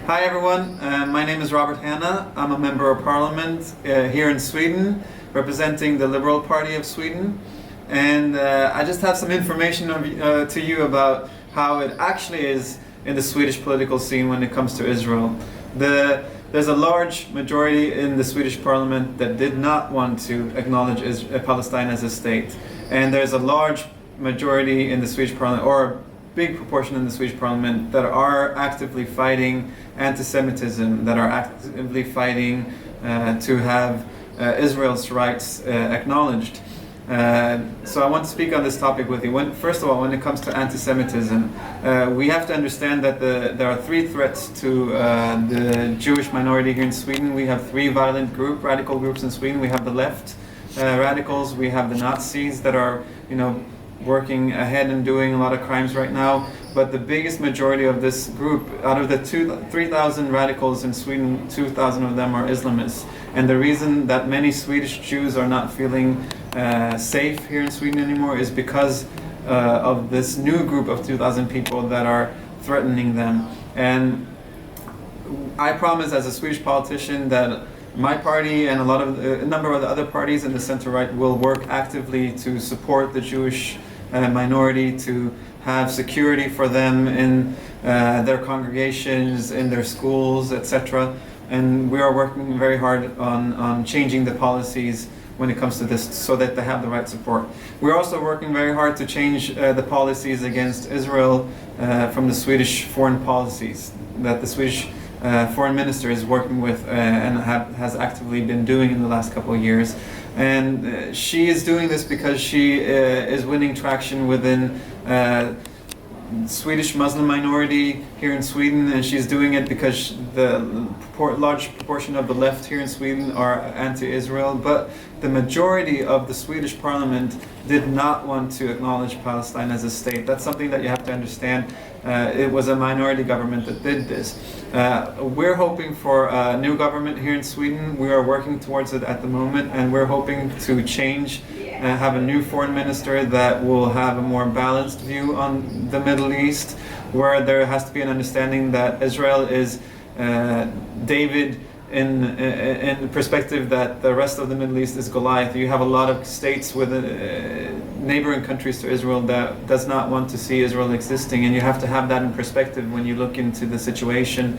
Hi everyone, my name is Robert Hanna. I'm a member of parliament here in Sweden, representing the Liberal Party of Sweden. And I just have some information to you about how it actually is in the Swedish political scene when it comes to Israel. There's a large majority in the Swedish parliament that did not want to acknowledge Palestine as a state. And there's a large majority in the Swedish parliament, or a big proportion in the Swedish parliament, that are actively fighting anti-Semitism, that are actively fighting to have Israel's rights acknowledged. So I want to speak on this topic with you. First of all, when it comes to anti-Semitism, we have to understand that there are three threats to the Jewish minority here in Sweden. We have three violent radical groups in Sweden. We have the left radicals, we have the Nazis that are, working ahead and doing a lot of crimes right now. But the biggest majority of this group, out of the 3,000 radicals in Sweden, 2,000 of them are Islamists. And the reason that many Swedish Jews are not feeling safe here in Sweden anymore is because of this new group of 2,000 people that are threatening them. And I promise as a Swedish politician that my party and a number of the other parties in the center-right will work actively to support the Jewish minority, to have security for them in their congregations, in their schools, etc. And we are working very hard on changing the policies when it comes to this so that they have the right support. We're also working very hard to change the policies against Israel from the Swedish foreign policies that the Swedish foreign minister is working with and has actively been doing in the last couple of years. And she is doing this because she is winning traction within Swedish Muslim minority here in Sweden, and she's doing it because the large proportion of the left here in Sweden are anti-Israel, but the majority of the Swedish parliament did not want to acknowledge Palestine as a state. That's something that you have to understand. It was a minority government that did this. We're hoping for a new government here in Sweden. We are working towards it at the moment, and we're hoping to change and have a new foreign minister that will have a more balanced view on the Middle East, where there has to be an understanding that Israel is David in the perspective that the rest of the Middle East is Goliath. You have a lot of states with neighboring countries to Israel that does not want to see Israel existing, and you have to have that in perspective when you look into the situation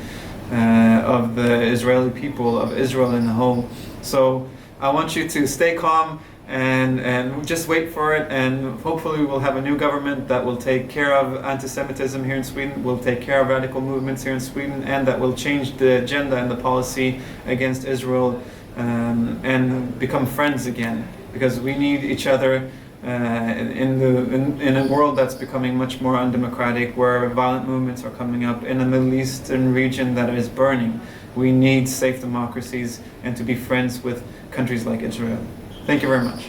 of the Israeli people, of Israel in the whole. So I want you to stay calm and just wait for it, and hopefully we'll have a new government that will take care of anti-Semitism here in Sweden, will take care of radical movements here in Sweden, and that will change the agenda and the policy against Israel and become friends again, because we need each other in a world that's becoming much more undemocratic, where violent movements are coming up in a Middle Eastern region that is burning. We need safe democracies and to be friends with countries like Israel. Thank you very much.